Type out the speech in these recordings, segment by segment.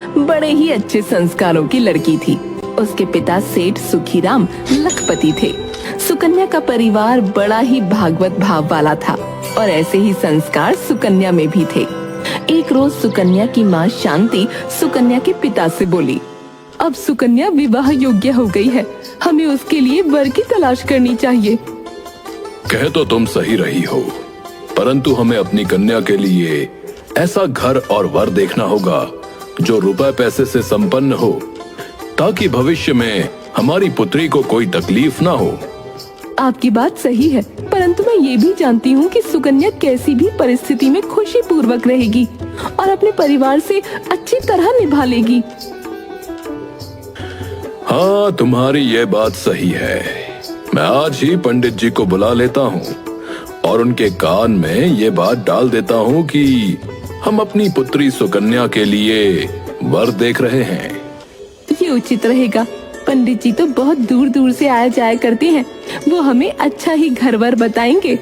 बड़े ही अच्छे संस्कारों की लड़की थी। उसके पिता सेठ सुखीराम लखपति थे। सुकन्या का परिवार बड़ा ही भागवत भाव वाला था और ऐसे ही संस्कार सुकन्या में भी थे। एक रोज सुकन्या की माँ शांति सुकन्या के पिता से बोली, अब सुकन्या विवाह योग्य हो गई है, हमें उसके लिए वर की तलाश करनी चाहिए। कह तो तुम सही रही हो, परंतु हमें अपनी कन्या के लिए ऐसा घर और वर देखना होगा जो रुपए पैसे से संपन्न हो, ताकि भविष्य में हमारी पुत्री को कोई तकलीफ ना हो। आपकी बात सही है, परंतु मैं ये भी जानती हूँ कि सुकन्या कैसी भी परिस्थिति में खुशी पूर्वक रहेगी और अपने परिवार से अच्छी तरह निभा लेगी। हाँ, तुम्हारी ये बात सही है। मैं आज ही पंडित जी को बुला लेता हूँ और उनके कान में ये बात डाल देता हूँ कि हम अपनी पुत्री सुकन्या के लिए वर देख रहे हैं। ये उचित रहेगा। पंडित जी तो बहुत दूर दूर से आया जाया करते हैं, वो हमें अच्छा ही घर वर बताएंगे।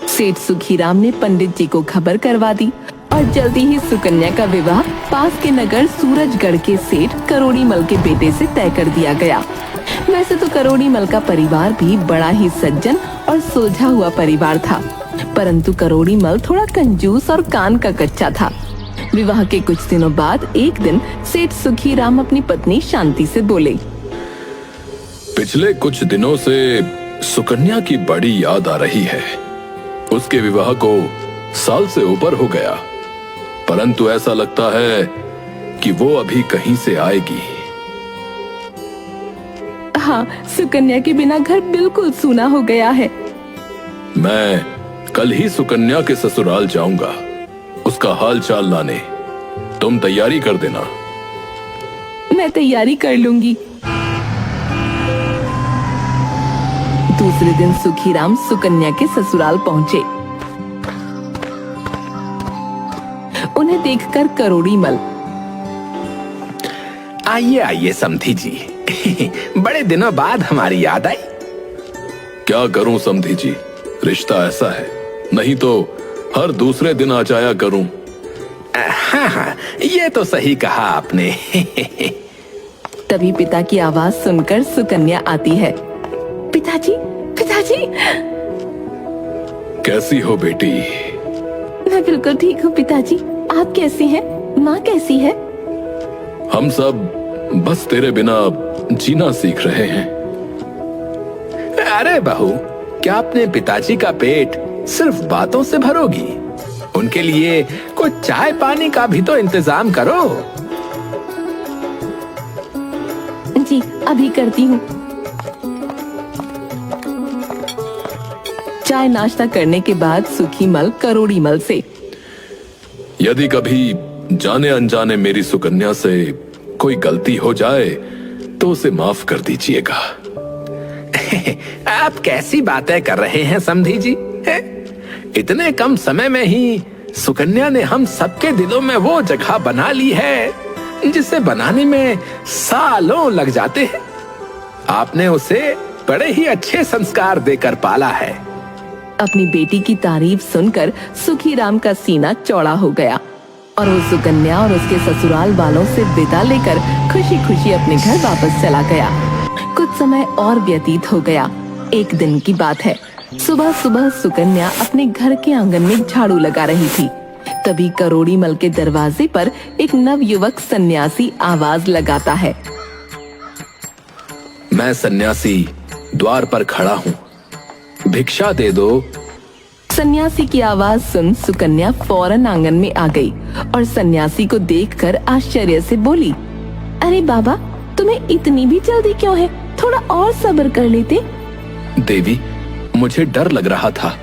सेठ सुखीराम ने पंडित जी को खबर करवा दी और जल्दी ही सुकन्या का विवाह पास के नगर सूरजगढ़ के सेठ करोड़ीमल के बेटे से तय कर दिया गया। वैसे तो करोड़ीमल का परिवार भी बड़ा ही सज्जन और सुलझा हुआ परिवार था, परंतु करोड़ीमल थोड़ा कंजूस और कान का कच्चा था। विवाह के कुछ दिनों बाद एक दिन सेठ सुखीराम अपनी पत्नी शांति से बोले, पिछले कुछ दिनों से सुकन्या की बड़ी याद आ रही है। उसके विवाह को साल से ऊपर हो गया, परंतु ऐसा लगता है कि वो अभी कहीं से आएगी। हाँ, सुकन्या के बिना घर बिल्कुल सूना हो गया है। मैं कल ही सुकन्या के ससुराल जाऊंगा उसका हाल चाल लाने। तुम तैयारी कर देना। मैं तैयारी कर लूंगी। दूसरे दिन सुखीराम सुकन्या के ससुराल पहुंचे। उन्हें देखकर करोड़ीमल, आइए आइए समधी जी, बड़े दिनों बाद हमारी याद आई। क्या करूं समधी जी, रिश्ता ऐसा है, नहीं तो हर दूसरे दिन आ जाया करूं। हाँ हाँ, ये तो सही कहा आपने। तभी पिता की आवाज सुनकर सुकन्या आती है। पिताजी, पिताजी। कैसी हो बेटी? मैं बिल्कुल ठीक हूँ पिताजी, आप कैसे हैं? माँ कैसी है? हम सब बस तेरे बिना जीना सीख रहे हैं। अरे बहू, क्या अपने पिताजी का पेट सिर्फ बातों से भरोगी? उनके लिए कुछ चाय पानी का भी तो इंतजाम करो। जी, अभी करती हूँ। चाय नाश्ता करने के बाद सुखीमल करोड़ीमल से, यदि कभी जाने अनजाने मेरी सुकन्या से कोई गलती हो जाए तो उसे माफ कर दीजिएगा। आप कैसी बातें कर रहे हैं समधी जी? इतने कम समय में ही सुकन्या ने हम सबके दिलों में वो जगह बना ली है जिसे बनाने में सालों लग जाते हैं। आपने उसे बड़े ही अच्छे संस्कार देकर पाला है। अपनी बेटी की तारीफ सुनकर सुखीराम का सीना चौड़ा हो गया और वो सुकन्या और उसके ससुराल वालों से विदा लेकर खुशी खुशी अपने घर वापस चला गया। कुछ समय और व्यतीत हो गया। एक दिन की बात है, सुबह सुबह सुकन्या अपने घर के आंगन में झाड़ू लगा रही थी। तभी करोड़ीमल के दरवाजे पर एक नवयुवक सन्यासी आवाज लगाता है, मैं सन्यासी द्वार पर खड़ा हूँ, भिक्षा दे दो। सन्यासी की आवाज सुन सुकन्या फौरन आंगन में आ गई और सन्यासी को देखकर आश्चर्य से बोली, अरे बाबा, तुम्हें इतनी भी जल्दी क्यों है? थोड़ा और सब्र कर लेते। देवी, मुझे डर लग रहा था।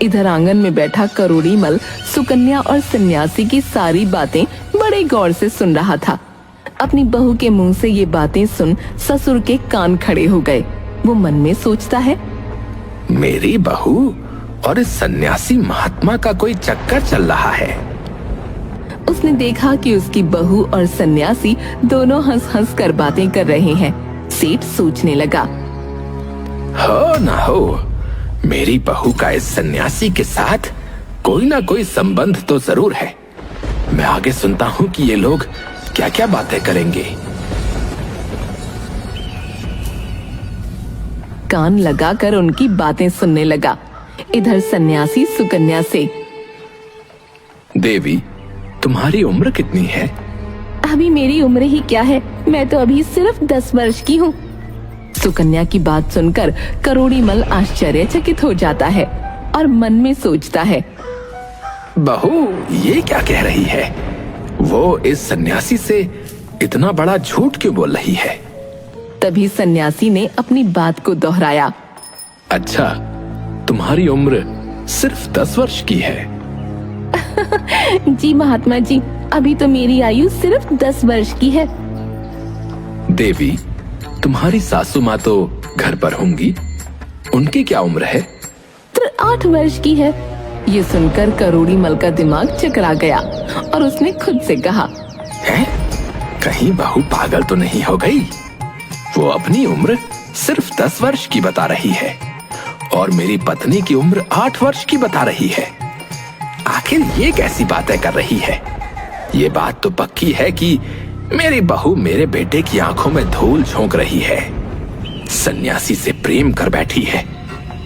इधर आंगन में बैठा करोड़ीमल सुकन्या और सन्यासी की सारी बातें बड़े गौर से सुन रहा था। अपनी बहू के मुंह से ये बातें सुन ससुर के कान खड़े हो गए। वो मन में सोचता है, मेरी बहू और इस सन्यासी महात्मा का कोई चक्कर चल रहा है। उसने देखा कि उसकी बहू और सन्यासी दोनों हंस हंस कर बातें कर रहे हैं। सेठ सोचने लगा, हो ना हो, मेरी बहू का इस सन्यासी के साथ कोई ना कोई संबंध तो जरूर है। मैं आगे सुनता हूँ कि ये लोग क्या क्या बातें करेंगे। कान लगाकर उनकी बातें सुनने लगा। इधर सन्यासी सुकन्या से, देवी, तुम्हारी उम्र कितनी है? अभी मेरी उम्र ही क्या है, मैं तो अभी सिर्फ 10 वर्ष की हूँ। सुकन्या की बात सुनकर करोड़ीमल आश्चर्यचकित हो जाता है और मन में सोचता है, बहू ये क्या कह रही है? वो इस सन्यासी से इतना बड़ा झूठ क्यों बोल रही है? तभी सन्यासी ने अपनी बात को दोहराया। अच्छा, तुम्हारी उम्र सिर्फ 10 वर्ष की है? जी महात्मा जी, अभी तो मेरी आयु सिर्फ 10 वर्ष की है। देवी, तुम्हारी सासू माँ तो घर पर होंगी, उनकी क्या उम्र है? तो 8 वर्ष की है। ये सुनकर करोड़ीमल का दिमाग चकरा गया और उसने खुद से कहा, है? कहीं बहू पागल तो नहीं हो गई? वो अपनी उम्र सिर्फ 10 वर्ष की बता रही है और मेरी पत्नी की उम्र 8 वर्ष की बता रही है। आखिर ये कैसी बातें कर रही है? ये बात तो पक्की है कि मेरी बहू मेरे बेटे की आंखों में धूल झोंक रही है, सन्यासी से प्रेम कर बैठी है।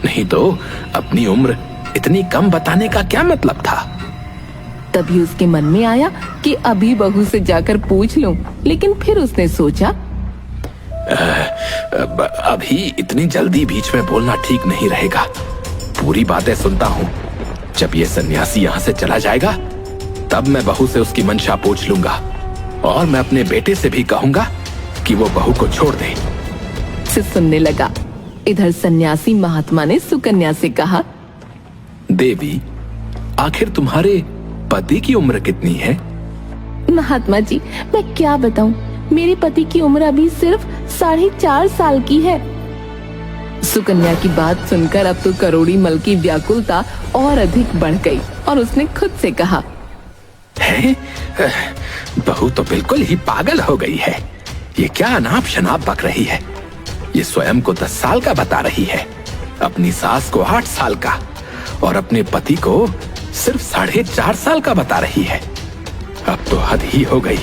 नहीं तो अपनी उम्र इतनी कम बताने का क्या मतलब था? तभी उसके मन में आया कि अभी बहू से जाकर पूछ लूं, लेकिन फिर उसने सोचा, अभी इतनी जल्दी बीच में बोलना ठीक नहीं रहेगा। पूरी बातें सुनता हूँ। जब ये सन्यासी यहाँ से चला जाएगा तब मैं बहू से उसकी मंशा पूछ लूंगा और मैं अपने बेटे से भी कहूंगा कि वो बहू को छोड़ दे। से सुनने लगा। इधर सन्यासी महात्मा ने सुकन्या से कहा, देवी, आखिर तुम्हारे पति की उम्र कितनी है? महात्मा जी, मैं क्या बताऊं, मेरे पति की उम्र अभी सिर्फ 4.5 साल की है। सुकन्या की बात सुनकर अब तो करोड़ीमल की व्याकुलता और अधिक बढ़ गई और उसने खुद से कहा, है? बहू तो बिल्कुल ही पागल हो गई है। ये क्या अनाप शनाप बक रही है? ये स्वयं को 10 साल का बता रही है, अपनी सास को 8 साल का और अपने पति को सिर्फ 4.5 साल का बता रही है। अब तो हद ही हो गई।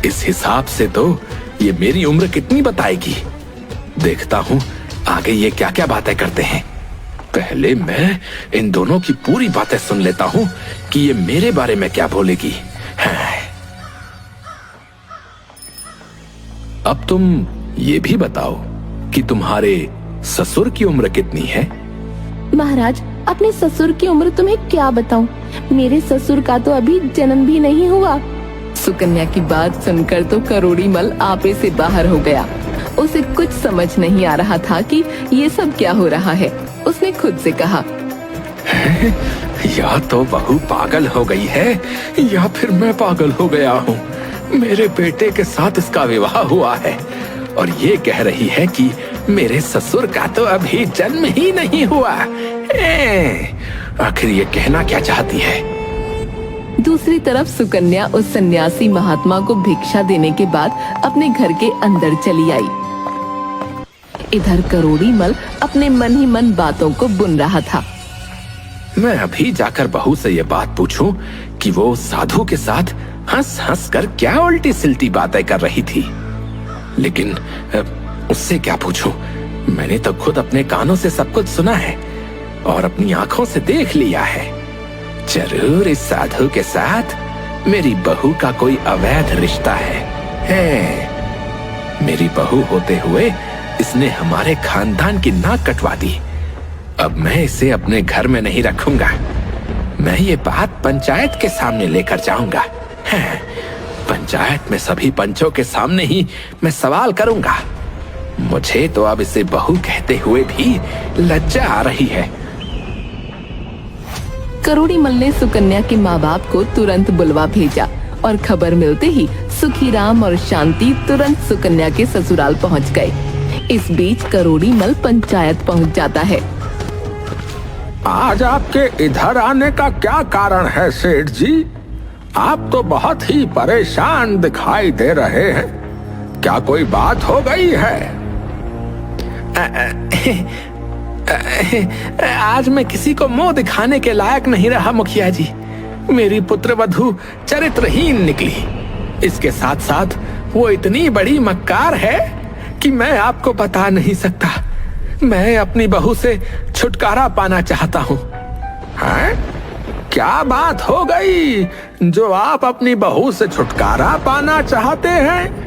इस हिसाब से तो ये मेरी उम्र कितनी बताएगी। देखता हूँ आगे ये क्या क्या बातें करते हैं। पहले मैं इन दोनों की पूरी बातें सुन लेता हूँ कि ये मेरे बारे में क्या बोलेगी। अब तुम ये भी बताओ कि तुम्हारे ससुर की उम्र कितनी है? महाराज, अपने ससुर की उम्र तुम्हें क्या बताऊं, मेरे ससुर का तो अभी जन्म भी नहीं हुआ। सुकन्या की बात सुनकर तो करोड़ीमल आपे से बाहर हो गया। उसे कुछ समझ नहीं आ रहा था कि ये सब क्या हो रहा है। उसने खुद से कहा, या तो बहू पागल हो गई है या फिर मैं पागल हो गया हूँ। मेरे बेटे के साथ इसका विवाह हुआ है और ये कह रही है कि मेरे ससुर का तो अभी जन्म ही नहीं हुआ। आखिर ये कहना क्या चाहती है? दूसरी तरफ सुकन्या उस सन्यासी महात्मा को भिक्षा देने के बाद अपने घर के अंदर चली आई। इधर करोड़ीमल अपने मन ही मन बातों को बुन रहा था। मैं अभी जाकर बहू से ये बात पूछूं कि वो साधु के साथ हंस हंस कर क्या उल्टी सिल्टी बातें कर रही थी। लेकिन उससे क्या पूछूं? मैंने तो खुद अपने कानों से सब कुछ सुना है और अपनी आंखों से देख लिया है। जरूर इस साधु के साथ मेरी बहू का कोई अवैध रिश्ता है। मेरी बहू होते हुए इसने हमारे खानदान की नाक कटवा दी। अब मैं इसे अपने घर में नहीं रखूंगा। मैं ये बात पंचायत के सामने लेकर जाऊंगा। पंचायत में सभी पंचों के सामने ही मैं सवाल करूंगा। मुझे तो अब इसे बहू कहते हुए भी लज्जा आ रही है। करोड़ीमल ने सुकन्या के माँ बाप को तुरंत बुलवा भेजा और खबर मिलते ही सुखीराम और शांति तुरंत सुकन्या के ससुराल पहुँच गए। इस बीच करोड़ीमल पंचायत पहुँच जाता है। आज आपके इधर आने का क्या कारण है सेठ जी? आप तो बहुत ही परेशान दिखाई दे रहे हैं। क्या कोई बात हो गई है? आज मैं किसी को मुंह दिखाने के लायक नहीं रहा मुखिया जी। मेरी पुत्रवधू चरित्रहीन निकली। इसके साथ साथ वो इतनी बड़ी मक्कार है कि मैं आपको बता नहीं सकता। मैं अपनी बहू से छुटकारा पाना चाहता हूँ। हैं? क्या बात हो गई जो आप अपनी बहू से छुटकारा पाना चाहते हैं?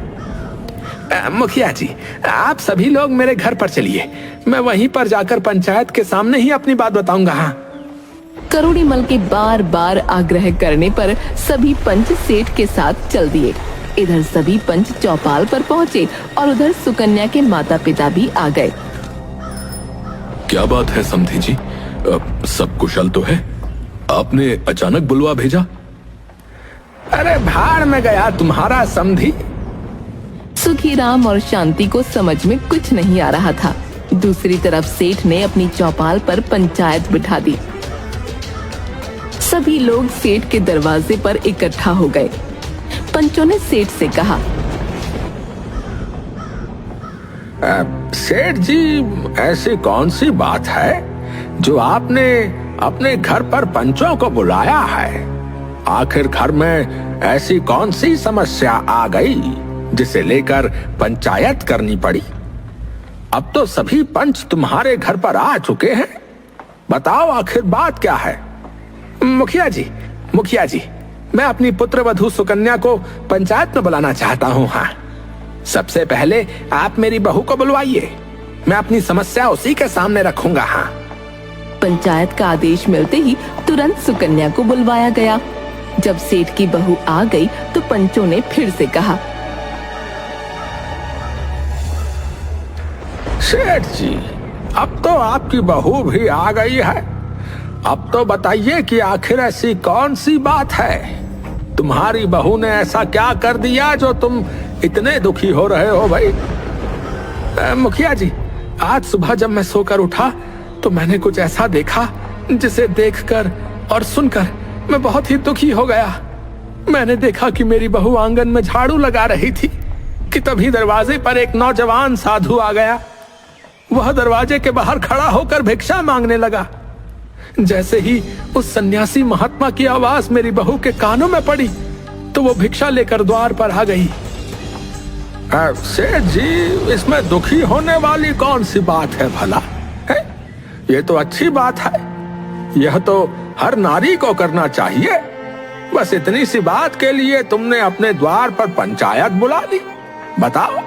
मुखिया जी, आप सभी लोग मेरे घर पर चलिए, मैं वहीं पर जाकर पंचायत के सामने ही अपनी बात बताऊंगा। हाँ। करोड़ीमल के बार बार आग्रह करने पर सभी पंच सेठ के साथ चल दिए। इधर सभी पंच चौपाल पर पहुंचे और उधर सुकन्या के माता पिता भी आ गए। क्या बात है समधी जी, सब कुशल तो है? आपने अचानक बुलवा भेजा? अरे भाड़ में गया तुम्हारा समधी। सुखीराम और शांति को समझ में कुछ नहीं आ रहा था। दूसरी तरफ सेठ ने अपनी चौपाल पर पंचायत बिठा दी। सभी लोग सेठ के दरवाजे पर इकट्ठा हो गए। पंचों ने सेठ से कहा, सेठ जी, ऐसी कौन सी बात है जो आपने अपने घर पर पंचों को बुलाया है? आखिर घर में ऐसी कौन सी समस्या आ गई जिसे लेकर पंचायत करनी पड़ी? अब तो सभी पंच तुम्हारे घर पर आ चुके हैं, बताओ आखिर बात क्या है? मुखिया जी, मैं अपनी पुत्र वधू सुकन्या को पंचायत में बुलाना चाहता हूँ। हाँ, सबसे पहले आप मेरी बहू को बुलवाइए, मैं अपनी समस्या उसी के सामने रखूंगा। हाँ। पंचायत का आदेश मिलते ही तुरंत सुकन्या को बुलवाया गया। जब सेठ की बहू आ गई तो पंचों ने फिर से कहा, सेठ जी, अब तो आपकी बहू भी आ गई है। अब तो बताइए कि आखिर ऐसी कौन सी बात है? तुम्हारी बहू ने ऐसा क्या कर दिया जो तुम इतने दुखी हो रहे हो भाई? मुखिया जी, आज सुबह जब मैं सोकर उठा तो मैंने कुछ ऐसा देखा जिसे देखकर और सुनकर मैं बहुत ही दुखी हो गया। मैंने देखा कि मेरी बहू आंगन में झाड़ू लगा रही थी कि तभी दरवाजे पर एक नौजवान साधु आ गया। वह दरवाजे के बाहर खड़ा होकर भिक्षा मांगने लगा। जैसे ही उस सन्यासी महात्मा की आवाज मेरी बहू के कानों में पड़ी तो वो भिक्षा लेकर द्वार पर आ गई। सेठ जी, इसमें दुखी होने वाली कौन सी बात है भला? है? ये तो अच्छी बात है, यह तो हर नारी को करना चाहिए। बस इतनी सी बात के लिए तुमने अपने द्वार पर पंचायत बुला ली। बताओ,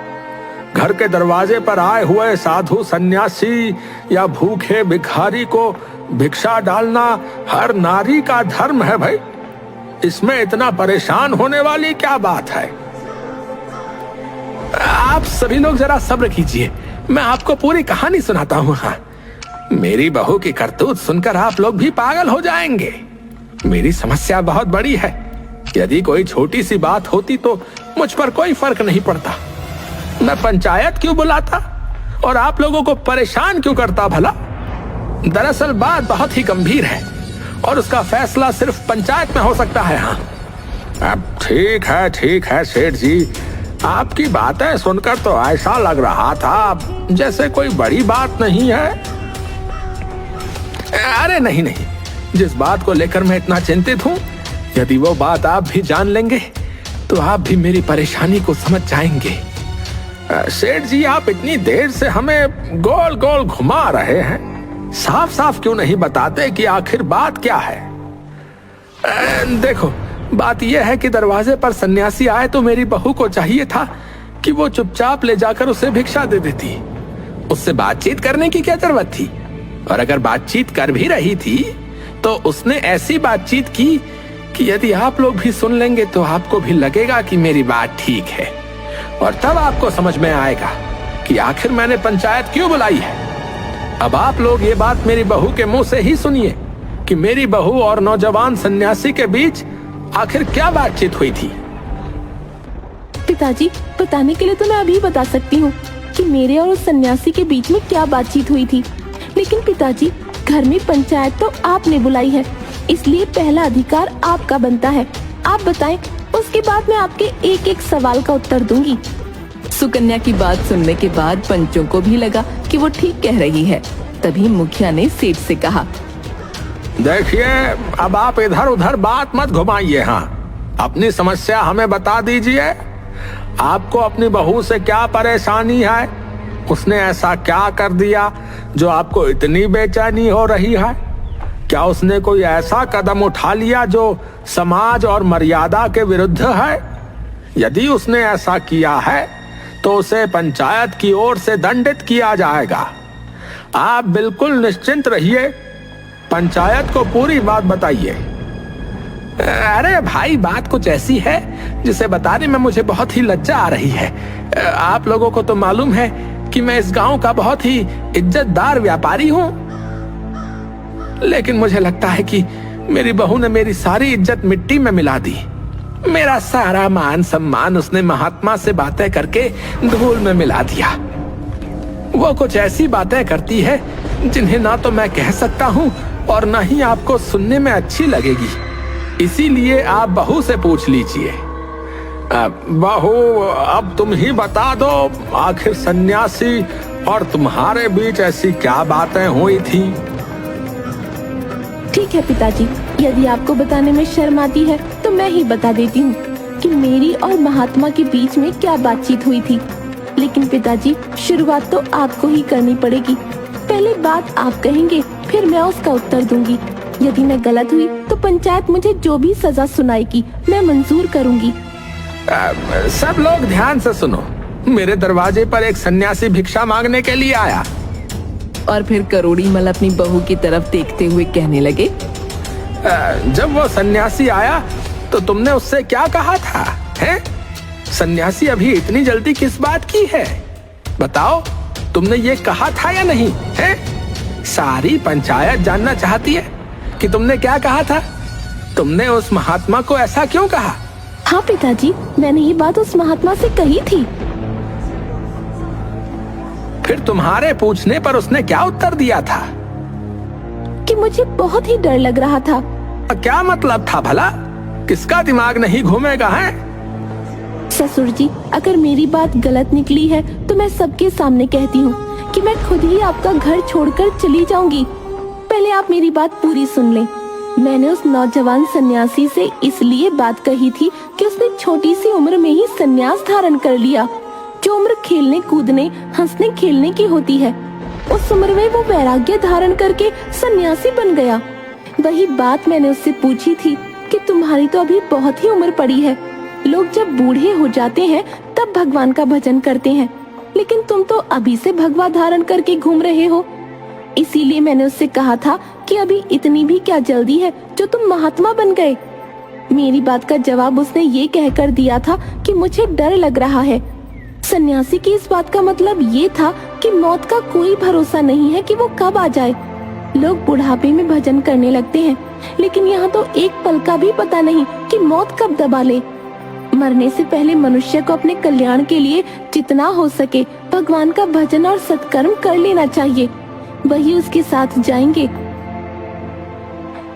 घर के दरवाजे पर आए हुए साधु सन्यासी या भूखे भिखारी को भिक्षा डालना हर नारी का धर्म है भाई। इसमें इतना परेशान होने वाली क्या बात है? आप सभी लोग जरा सब्र कीजिए, मैं आपको पूरी कहानी सुनाता हूँ। हाँ, मेरी बहू की करतूत सुनकर आप लोग भी पागल हो जाएंगे। मेरी समस्या बहुत बड़ी है। यदि कोई छोटी सी बात होती तो मुझ पर कोई फर्क नहीं पड़ता। मैं पंचायत क्यों बुलाता और आप लोगों को परेशान क्यों करता भला? दरअसल बात बहुत ही गंभीर है और उसका फैसला सिर्फ पंचायत में हो सकता है। हाँ, अब ठीक है सेठ जी, आपकी बातें सुनकर तो ऐसा लग रहा था जैसे कोई बड़ी बात नहीं है। अरे नहीं, जिस बात को लेकर मैं इतना चिंतित हूँ, यदि वो बात आप भी जान लेंगे तो आप भी मेरी परेशानी को समझ जाएंगे। सेठ जी, आप इतनी देर से हमें गोल गोल घुमा रहे हैं, साफ साफ क्यों नहीं बताते कि आखिर बात क्या है? देखो, बात यह है कि दरवाजे पर सन्यासी आए तो मेरी बहू को चाहिए था कि वो चुपचाप ले जाकर उसे भिक्षा दे देती। उससे बातचीत करने की क्या जरूरत थी? और अगर बातचीत कर भी रही थी तो उसने ऐसी बातचीत की कि यदि आप लोग भी सुन लेंगे तो आपको भी लगेगा कि मेरी बात ठीक है, और तब आपको समझ में आएगा कि आखिर मैंने पंचायत क्यों बुलाई है। अब आप लोग ये बात मेरी बहू के मुंह से ही सुनिए कि मेरी बहू और नौजवान सन्यासी के बीच आखिर क्या बातचीत हुई थी। पिताजी, बताने के लिए तो मैं अभी बता सकती हूँ कि मेरे और उस सन्यासी के बीच में क्या बातचीत हुई थी, लेकिन पिताजी, घर में पंचायत तो आपने बुलाई है, इसलिए पहला अधिकार आपका बनता है। आप बताएं, उसके बाद मैं आपके एक एक सवाल का उत्तर दूंगी। सुकन्या की बात सुनने के बाद पंचों को भी लगा कि वो ठीक कह रही है। तभी मुखिया ने सेठ से कहा, देखिए, अब आप इधर उधर बात मत घुमाइए। हाँ, अपनी समस्या हमें बता दीजिए। आपको अपनी बहू से क्या परेशानी है? उसने ऐसा क्या कर दिया जो आपको इतनी बेचैनी हो रही है? क्या उसने कोई ऐसा कदम उठा लिया जो समाज और मर्यादा के विरुद्ध है? यदि उसने ऐसा किया है तो उसे पंचायत की ओर से दंडित किया जाएगा। आप बिल्कुल निश्चिंत रहिए, पंचायत को पूरी बात बताइए। अरे भाई, बात कुछ ऐसी है जिसे बताने में मुझे बहुत ही लज्जा आ रही है। आप लोगों को तो मालूम है कि मैं इस गांव का बहुत ही इज्जतदार व्यापारी हूं, लेकिन मुझे लगता है कि मेरी बहू ने मेरी सारी इज्जत मिट्टी में मिला दी। मेरा सारा मान सम्मान उसने महात्मा से बातें करके धूल में मिला दिया। वो कुछ ऐसी बातें करती है जिन्हें ना तो मैं कह सकता हूं और ना ही आपको सुनने में अच्छी लगेगी। इसीलिए आप बहू से पूछ लीजिए। बहू, अब तुम ही बता दो, आखिर सन्यासी और तुम्हारे बीच ऐसी क्या बातें हुई थी? ठीक है पिताजी, यदि आपको बताने में शर्म आती है तो मैं ही बता देती हूँ कि मेरी और महात्मा के बीच में क्या बातचीत हुई थी। लेकिन पिताजी, शुरुआत तो आपको ही करनी पड़ेगी। पहले बात आप कहेंगे, फिर मैं उसका उत्तर दूंगी। यदि मैं गलत हुई तो पंचायत मुझे जो भी सजा सुनाएगी मैं मंजूर करूंगी। सब लोग ध्यान से सुनो। मेरे दरवाजे पर एक सन्यासी भिक्षा मांगने के लिए आया। और फिर करोड़ी मल अपनी बहू की तरफ देखते हुए कहने लगे, जब वो सन्यासी आया तो तुमने उससे क्या कहा था? हैं? सन्यासी अभी इतनी जल्दी किस बात की है? बताओ, तुमने ये कहा था या नहीं? हैं? सारी पंचायत जानना चाहती है कि तुमने क्या कहा था। तुमने उस महात्मा को ऐसा क्यों कहा? हाँ पिताजी, मैंने ये बात उस महात्मा से कही थी। फिर तुम्हारे पूछने पर उसने क्या उत्तर दिया था? कि मुझे बहुत ही डर लग रहा था। क्या मतलब था भला? किसका दिमाग नहीं घूमेगा? है ससुर जी, अगर मेरी बात गलत निकली है तो मैं सबके सामने कहती हूँ कि मैं खुद ही आपका घर छोड़कर चली जाऊंगी। पहले आप मेरी बात पूरी सुन लें। मैंने उस नौजवान सन्यासी से इसलिए बात कही थी कि उसने छोटी सी उम्र में ही सन्यास धारण कर लिया। जो उम्र खेलने कूदने हंसने खेलने की होती है, उस उम्र में वो वैराग्य धारण करके सन्यासी बन गया। वही बात मैंने उससे पूछी थी कि तुम्हारी तो अभी बहुत ही उम्र पड़ी है। लोग जब बूढ़े हो जाते हैं तब भगवान का भजन करते हैं, लेकिन तुम तो अभी से भगवा धारण करके घूम रहे हो। इसीलिए मैंने उससे कहा था कि अभी इतनी भी क्या जल्दी है जो तुम महात्मा बन गए। मेरी बात का जवाब उसने ये कहकर दिया था कि मुझे डर लग रहा है। सन्यासी की इस बात का मतलब ये था कि मौत का कोई भरोसा नहीं है कि वो कब आ जाए। लोग बुढ़ापे में भजन करने लगते हैं, लेकिन यहाँ तो एक पल का भी पता नहीं कि मौत कब दबा ले। मरने से पहले मनुष्य को अपने कल्याण के लिए जितना हो सके भगवान का भजन और सत्कर्म कर लेना चाहिए, वही उसके साथ जाएंगे।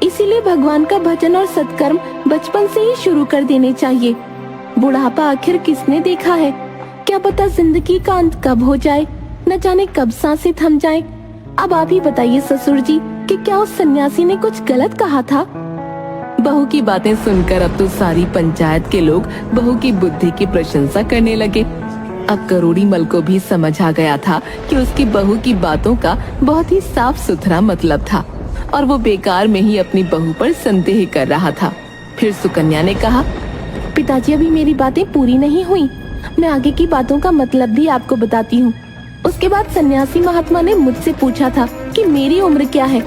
इसीलिए भगवान का भजन और सत्कर्म बचपन से ही शुरू कर देने चाहिए। बुढ़ापा आखिर किसने देखा है? क्या पता जिंदगी का अंत कब हो जाए, न जाने कब सांसें थम जाएं। अब आप ही बताइए ससुर जी कि क्या उस सन्यासी ने कुछ गलत कहा था? बहू की बातें सुनकर अब तो सारी पंचायत के लोग बहू की बुद्धि की प्रशंसा करने लगे। अब करोड़ी मल को भी समझ आ गया था कि उसकी बहू की बातों का बहुत ही साफ सुथरा मतलब था और वो बेकार में ही अपनी बहू पर संदेह कर रहा था। फिर सुकन्या ने कहा, पिताजी, अभी मेरी बातें पूरी नहीं हुई। मैं आगे की बातों का मतलब भी आपको बताती हूँ। उसके बाद सन्यासी महात्मा ने मुझसे पूछा था कि मेरी उम्र क्या है।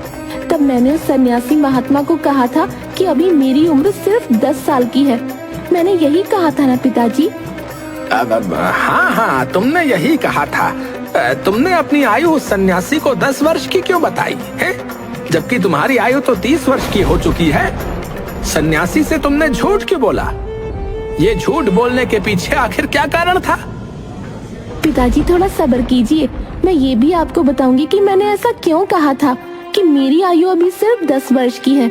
तब मैंने उस सन्यासी महात्मा को कहा था कि अभी मेरी उम्र सिर्फ 10 साल की है। मैंने यही कहा था ना पिताजी? हाँ, तुमने यही कहा था। तुमने अपनी आयु उस सन्यासी को 10 वर्ष की क्यों बताई है, जबकि तुम्हारी आयु तो 30 वर्ष की हो चुकी है? सन्यासी से तुमने झूठ क्यों बोला? ये झूठ बोलने के पीछे आखिर क्या कारण था? पिताजी, थोड़ा सब्र कीजिए। मैं ये भी आपको बताऊंगी कि मैंने ऐसा क्यों कहा था कि मेरी आयु अभी सिर्फ 10 वर्ष की है।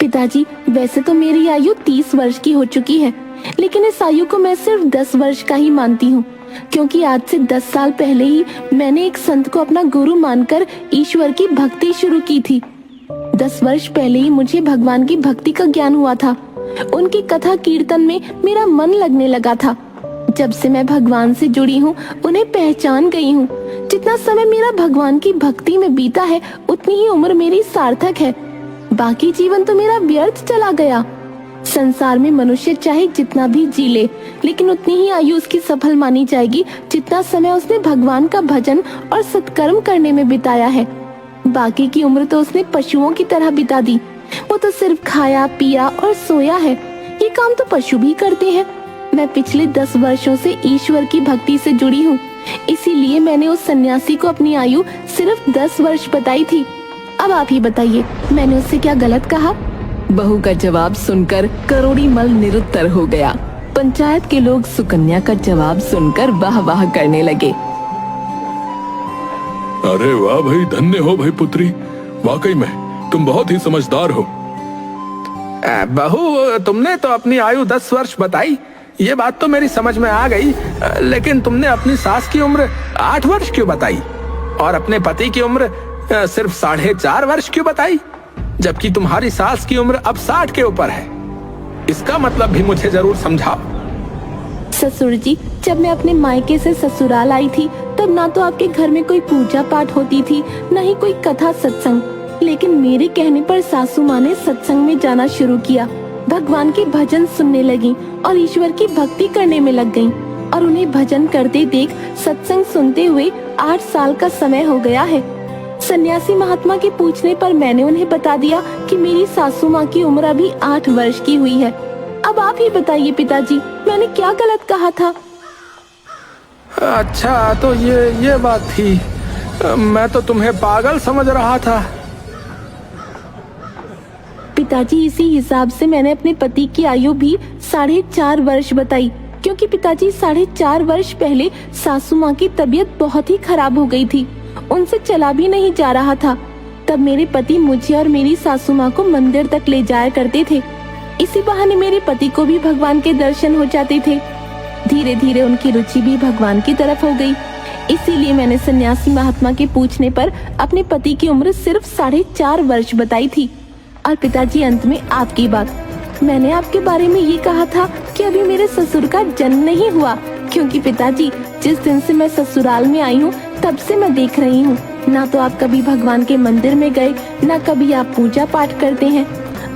पिताजी, वैसे तो मेरी आयु 30 वर्ष की हो चुकी है, लेकिन इस आयु को मैं सिर्फ 10 वर्ष का ही मानती हूँ, क्योंकि आज से 10 साल पहले ही मैंने एक संत को अपना गुरु मानकर ईश्वर की भक्ति शुरू की थी। 10 वर्ष पहले ही मुझे भगवान की भक्ति का ज्ञान हुआ था उनकी कथा कीर्तन में मेरा मन लगने लगा था। जब से मैं भगवान से जुड़ी हूँ, उन्हें पहचान गई हूँ। जितना समय मेरा भगवान की भक्ति में बीता है, उतनी ही उम्र मेरी सार्थक है। बाकी जीवन तो मेरा व्यर्थ चला गया। संसार में मनुष्य चाहे जितना भी जी ले, लेकिन उतनी ही आयु उसकी सफल मानी जाएगी जितना समय उसने भगवान का भजन और सत्कर्म करने में बिताया है। बाकी की उम्र तो उसने पशुओं की तरह बिता दी। वो तो सिर्फ खाया पिया और सोया है। ये काम तो पशु भी करते हैं। मैं पिछले 10 वर्षों से ईश्वर की भक्ति से जुड़ी हूँ, इसीलिए मैंने उस सन्यासी को अपनी आयु सिर्फ 10 वर्ष बताई थी। अब आप ही बताइए, मैंने उससे क्या गलत कहा? बहू का जवाब सुनकर करोड़ीमल निरुत्तर हो गया। पंचायत के लोग सुकन्या का जवाब सुनकर वाह वाह करने लगे। अरे वाह भाई, धन्य हो भाई पुत्री, वाकई में तुम बहुत ही समझदार हो। बहू, तुमने तो अपनी आयु 10 वर्ष बताई, ये बात तो मेरी समझ में आ गई। लेकिन तुमने अपनी सास की उम्र 8 वर्ष क्यों बताई और अपने पति की उम्र सिर्फ 4.5 वर्ष क्यों बताई, जबकि तुम्हारी सास की उम्र अब 60 के ऊपर है? इसका मतलब भी मुझे जरूर समझाओ। ससुर जी, जब मैं अपने मायके से ससुराल आई थी, तब ना तो आपके घर में कोई पूजा पाठ होती थी, न ही कोई कथा सत्संग। लेकिन मेरे कहने पर सासू माँ ने सत्संग में जाना शुरू किया, भगवान के भजन सुनने लगी और ईश्वर की भक्ति करने में लग गईं। और उन्हें भजन करते देख सत्संग सुनते हुए 8 साल का समय हो गया है। सन्यासी महात्मा के पूछने पर मैंने उन्हें बता दिया कि मेरी सासू माँ की उम्र अभी 8 वर्ष की हुई है। अब आप ही बताइए पिताजी, मैंने क्या गलत कहा था? अच्छा, तो ये बात थी। मैं तो तुम्हें पागल समझ रहा था। पिताजी, इसी हिसाब से मैंने अपने पति की आयु भी 4.5 वर्ष बताई, क्योंकि पिताजी 4.5 वर्ष पहले सासू माँ की तबीयत बहुत ही खराब हो गई थी। उनसे चला भी नहीं जा रहा था। तब मेरे पति मुझे और मेरी सासू माँ को मंदिर तक ले जाया करते थे। इसी बहाने मेरे पति को भी भगवान के दर्शन हो जाते थे। धीरे धीरे उनकी रुचि भी भगवान की तरफ हो गई। इसीलिए मैंने सन्यासी महात्मा के पूछने पर अपने पति की उम्र सिर्फ 4.5 वर्ष बताई थी। और पिताजी, अंत में आपकी बात, मैंने आपके बारे में ये कहा था कि अभी मेरे ससुर का जन्म नहीं हुआ, क्योंकि पिताजी, जिस दिन से मैं ससुराल में आई हूँ तब से मैं देख रही हूँ, ना तो आप कभी भगवान के मंदिर में गए, ना कभी आप पूजा पाठ करते हैं।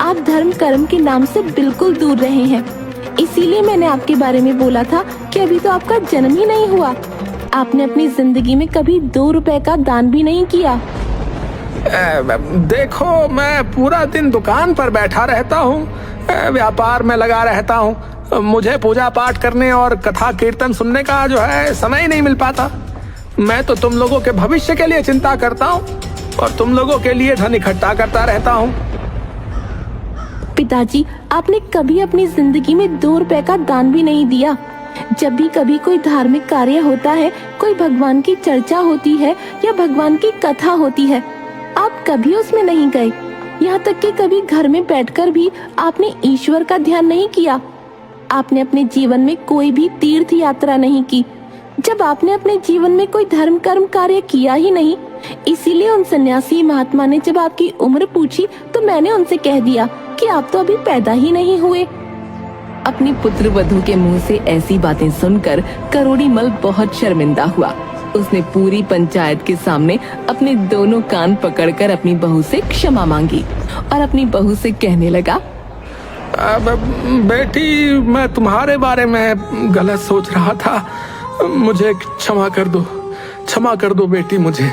आप धर्म कर्म के नाम से बिल्कुल दूर रहे हैं। इसीलिए मैंने आपके बारे में बोला था कि अभी तो आपका जन्म ही नहीं हुआ। आपने अपनी जिंदगी में कभी 2 रुपए का दान भी नहीं किया। देखो, मैं पूरा दिन दुकान पर बैठा रहता हूँ, व्यापार में लगा रहता हूँ। मुझे पूजा पाठ करने और कथा कीर्तन सुनने का जो है समय ही नहीं मिल पाता। मैं तो तुम लोगों के भविष्य के लिए चिंता करता हूँ और तुम लोगों के लिए धन इकट्ठा करता रहता हूँ। पिताजी, आपने कभी अपनी जिंदगी में 2 रुपए का दान भी नहीं दिया। जब भी कभी कोई धार्मिक कार्य होता है, कोई भगवान की चर्चा होती है या भगवान की कथा होती है, आप कभी उसमें नहीं गए। यहाँ तक कि कभी घर में बैठकर भी आपने ईश्वर का ध्यान नहीं किया। आपने अपने जीवन में कोई भी तीर्थ यात्रा नहीं की। जब आपने अपने जीवन में कोई धर्म कर्म कार्य किया ही नहीं, इसीलिए उन सन्यासी महात्मा ने जब आपकी उम्र पूछी तो मैंने उनसे कह दिया कि आप तो अभी पैदा ही नहीं हुए। अपनी पुत्र वधू के मुंह से ऐसी बातें सुनकर करोड़ीमल बहुत शर्मिंदा हुआ। उसने पूरी पंचायत के सामने अपने दोनों कान पकड़कर अपनी बहू से क्षमा मांगी और अपनी बहू से कहने लगा, अब बेटी, मैं तुम्हारे बारे में गलत सोच रहा था। मुझे क्षमा कर दो बेटी। मुझे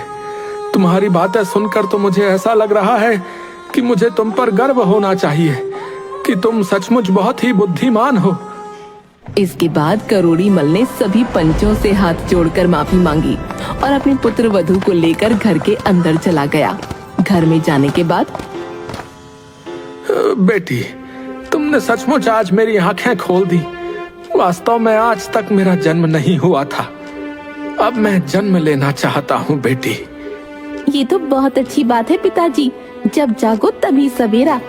तुम्हारी बातें सुनकर तो मुझे ऐसा लग रहा है कि मुझे तुम पर गर्व होना चाहिए कि तुम सचमुच बहुत ही बुद्धिमान हो। इसके बाद करोड़ीमल ने सभी पंचों से हाथ जोड़कर माफी मांगी और अपने पुत्र वधू को लेकर घर के अंदर चला गया। घर में जाने के बाद, बेटी, तुमने सचमुच आज मेरी आंखें खोल दी। वास्तव में आज तक मेरा जन्म नहीं हुआ था। अब मैं जन्म लेना चाहता हूँ बेटी। ये तो बहुत अच्छी बात है पिताजी। जब जागो तभी सवेरा।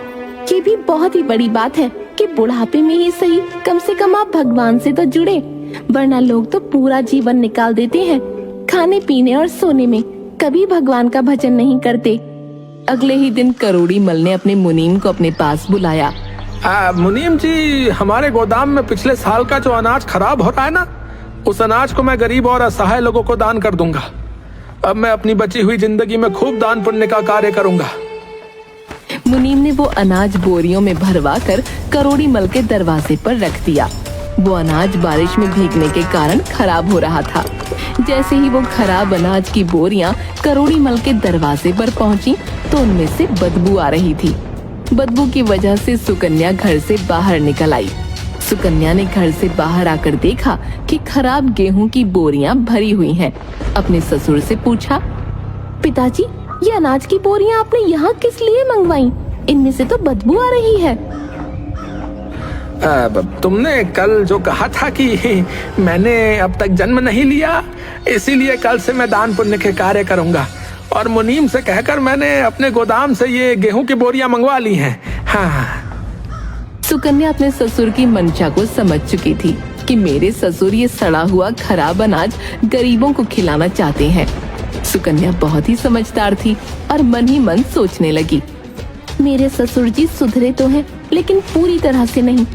ये भी बहुत ही बड़ी बात है कि बुढ़ापे में ही सही, कम से कम आप भगवान से तो जुड़े, वरना लोग तो पूरा जीवन निकाल देते हैं खाने पीने और सोने में, कभी भगवान का भजन नहीं करते। अगले ही दिन करोड़ीमल ने अपने मुनीम को अपने पास बुलाया मुनीम जी, हमारे गोदाम में पिछले साल का जो अनाज खराब हो रहा है ना, उस अनाज को मैं गरीब और असहाय लोगों को दान कर दूंगा। अब मैं अपनी बची हुई जिंदगी में खूब दान पुण्य का कार्य करूंगा। मुनीम ने वो अनाज बोरियों में भरवा कर करोड़ी मल के दरवाजे पर रख दिया। वो अनाज बारिश में भीगने के कारण खराब हो रहा था। जैसे ही वो खराब अनाज की बोरियां करोड़ी मल के दरवाजे पर पहुंची तो उनमें से बदबू आ रही थी। बदबू की वजह से सुकन्या घर से बाहर निकल आई। सुकन्या ने घर से बाहर आकर देखा कि खराब गेहूं की बोरियां भरी हुई हैं। अपने ससुर से पूछा, पिताजी, ये अनाज की बोरियां आपने यहाँ किस लिए मंगवाई? इनमें से तो बदबू आ रही है। तुमने कल जो कहा था कि मैंने अब तक जन्म नहीं लिया, इसीलिए कल से मैं दान पुण्य के कार्य करूंगा, और मुनीम से कहकर मैंने अपने गोदाम से ये गेहूं की बोरियां मंगवा ली हैं। हाँ। सुकन्या अपने ससुर की मंशा को समझ चुकी थी कि मेरे ससुर ये सड़ा हुआ खराब अनाज गरीबों को खिलाना चाहते हैं। सुकन्या बहुत ही समझदार थी और मन ही मन सोचने लगी, मेरे ससुर जी सुधरे तो हैं, लेकिन पूरी तरह से नहीं।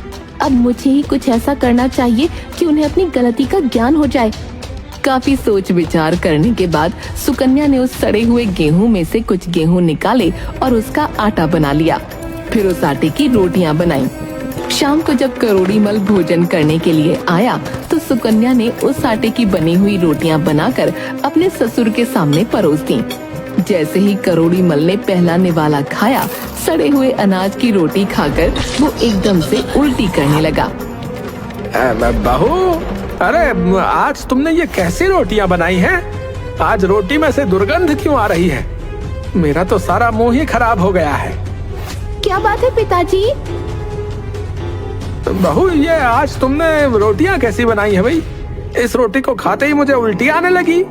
अब मुझे ही कुछ ऐसा करना चाहिए कि उन्हें अपनी गलती का ज्ञान हो जाए। काफी सोच विचार करने के बाद सुकन्या ने उस सड़े हुए गेहूं में से कुछ गेहूं निकाले और उसका आटा बना लिया। फिर उस आटे की रोटियां बनाई। शाम को जब करोड़ी मल भोजन करने के लिए आया तो सुकन्या ने उस आटे की बनी हुई रोटियां बनाकर अपने ससुर के सामने परोस दी। जैसे ही करोड़ी मल ने पहला निवाला खाया, सड़े हुए अनाज की रोटी खाकर वो एकदम से उल्टी करने लगा। बहू, अरे आज तुमने ये कैसी रोटियां बनाई हैं? आज रोटी में से दुर्गंध क्यों आ रही है? मेरा तो सारा मुंह ही खराब हो गया है। क्या बात है पिताजी? बहू, ये आज तुमने रोटियां कैसी बनाई है भाई? इस रोटी को खाते ही मुझे उल्टी आने लगी।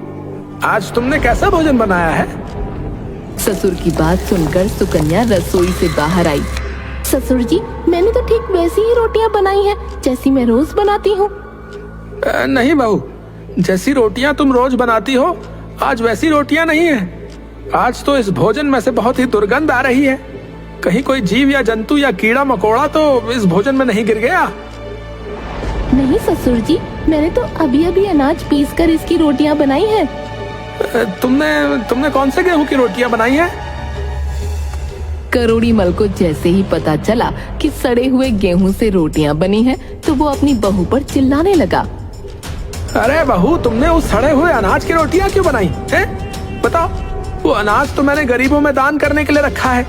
आज तुमने कैसा भोजन बनाया है? ससुर की बात सुनकर सुकन्या रसोई से बाहर आई। ससुर जी, मैंने तो ठीक वैसी ही रोटियां बनाई हैं जैसी मैं रोज बनाती हूँ। नहीं बहू, जैसी रोटियां तुम रोज बनाती हो, आज वैसी रोटियां नहीं है। आज तो इस भोजन में से बहुत ही दुर्गंध आ रही है। कहीं कोई जीव या जंतु या कीड़ा मकोड़ा तो इस भोजन में नहीं गिर गया? नहीं ससुर जी, मैंने तो अभी अभी अनाज पीसकर इसकी रोटियां बनाई हैं। तुमने कौन से गेहूं की रोटियां बनाई हैं? करोड़ी मल को जैसे ही पता चला कि सड़े हुए गेहूं से रोटियां बनी हैं, तो वो अपनी बहू पर चिल्लाने लगा। अरे बहू, तुमने उस सड़े हुए अनाज की रोटियां क्यों बनाई हैं? बताओ, वो अनाज तो मैंने गरीबों में दान करने के लिए रखा है।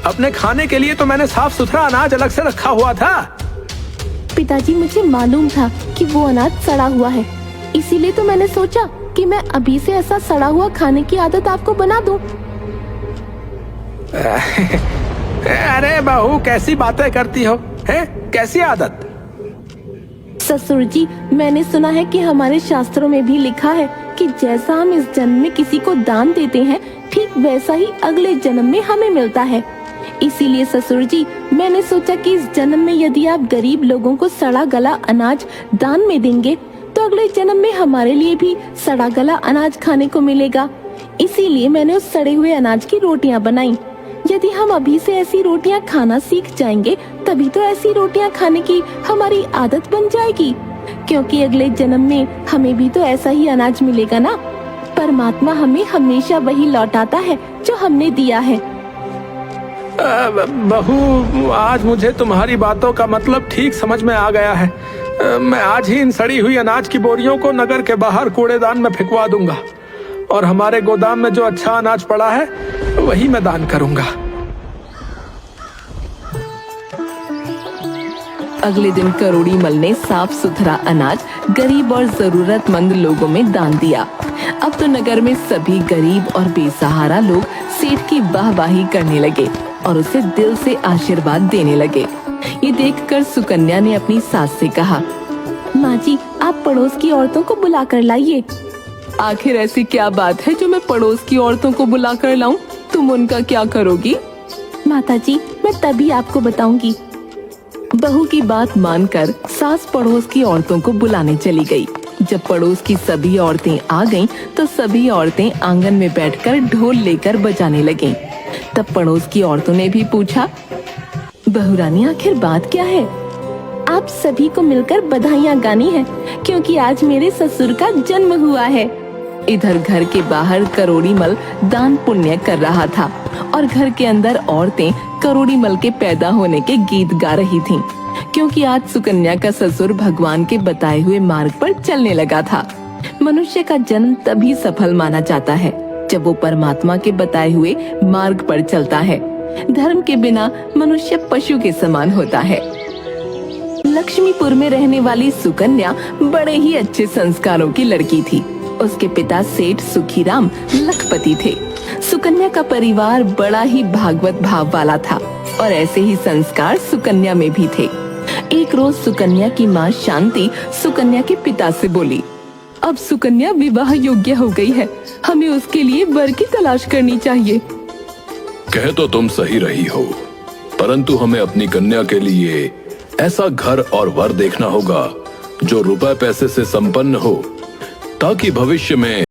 अपने खाने के लिए तो मैंने साफ सुथरा अनाज अलग से रखा हुआ था। पिताजी, मुझे मालूम था कि वो अनाज सड़ा हुआ है, इसीलिए तो मैंने सोचा कि मैं अभी से ऐसा सड़ा हुआ खाने की आदत आपको बना दूं। अरे बहू, कैसी बातें करती हो? हैं? कैसी आदत? ससुर जी, मैंने सुना है कि हमारे शास्त्रों में भी लिखा है कि जैसा हम इस जन्म में किसी को दान देते हैं, ठीक वैसा ही अगले जन्म में हमें मिलता है। इसीलिए ससुर जी, मैंने सोचा कि इस जन्म में यदि आप गरीब लोगों को सड़ा गला अनाज दान में देंगे तो अगले जन्म में हमारे लिए भी सड़ा गला अनाज खाने को मिलेगा। इसीलिए मैंने उस सड़े हुए अनाज की रोटियां बनाई। यदि हम अभी से ऐसी रोटियां खाना सीख जाएंगे, तभी तो ऐसी रोटियां खाने की हमारी आदत बन जाएगी, क्योंकि अगले जन्म में हमें भी तो ऐसा ही अनाज मिलेगा ना। परमात्मा हमें हमेशा वही लौटाता है जो हमने दिया है। बहू, आज मुझे तुम्हारी बातों का मतलब ठीक समझ में आ गया है। मैं आज ही इन सड़ी हुई अनाज की बोरियों को नगर के बाहर कूड़ेदान में फेंकवा दूंगा, और हमारे गोदाम में जो अच्छा अनाज पड़ा है वही मैं दान करूंगा। अगले दिन करोड़ी मल ने साफ सुथरा अनाज गरीब और जरूरतमंद लोगों में दान दिया। अब तो नगर में सभी गरीब और बेसहारा लोग सेठ की वाहवाही करने लगे और उसे दिल से आशीर्वाद देने लगे। ये देखकर सुकन्या ने अपनी सास से कहा, माँ जी, आप पड़ोस की औरतों को बुला कर लाइए। आखिर ऐसी क्या बात है जो मैं पड़ोस की औरतों को बुला कर लाऊं? तुम उनका क्या करोगी? माता जी, मैं तभी आपको बताऊंगी। बहू की बात मानकर सास पड़ोस की औरतों को बुलाने चली गई। जब पड़ोस की सभी औरतें आ गईं, तो सभी औरतें आंगन में बैठकर ढोल लेकर बजाने लगीं। तब पड़ोस की औरतों ने भी पूछा, बहुरानी आखिर बात क्या है? आप सभी को मिलकर बधाइयाँ गानी है क्योंकि आज मेरे ससुर का जन्म हुआ है। इधर घर के बाहर करोड़ीमल दान पुण्य कर रहा था और घर के अंदर औरतें करोड़ीमल के पैदा होने के गीत गा रही थीं, क्योंकि आज सुकन्या का ससुर भगवान के बताए हुए मार्ग पर चलने लगा था। मनुष्य का जन्म तभी सफल माना जाता है जब वो परमात्मा के बताए हुए मार्ग पर चलता है। धर्म के बिना मनुष्य पशु के समान होता है। लक्ष्मीपुर में रहने वाली सुकन्या बड़े ही अच्छे संस्कारों की लड़की थी। उसके पिता सेठ सुखीराम लखपति थे। सुकन्या का परिवार बड़ा ही भागवत भाव वाला था और ऐसे ही संस्कार सुकन्या में भी थे। एक रोज सुकन्या की माँ शांति सुकन्या के पिता से बोली, अब सुकन्या विवाह योग्य हो गई है, हमें उसके लिए वर की तलाश करनी चाहिए। कह तो तुम सही रही हो, परंतु हमें अपनी कन्या के लिए ऐसा घर और वर देखना होगा जो रुपए पैसे से संपन्न हो, ताकि भविष्य में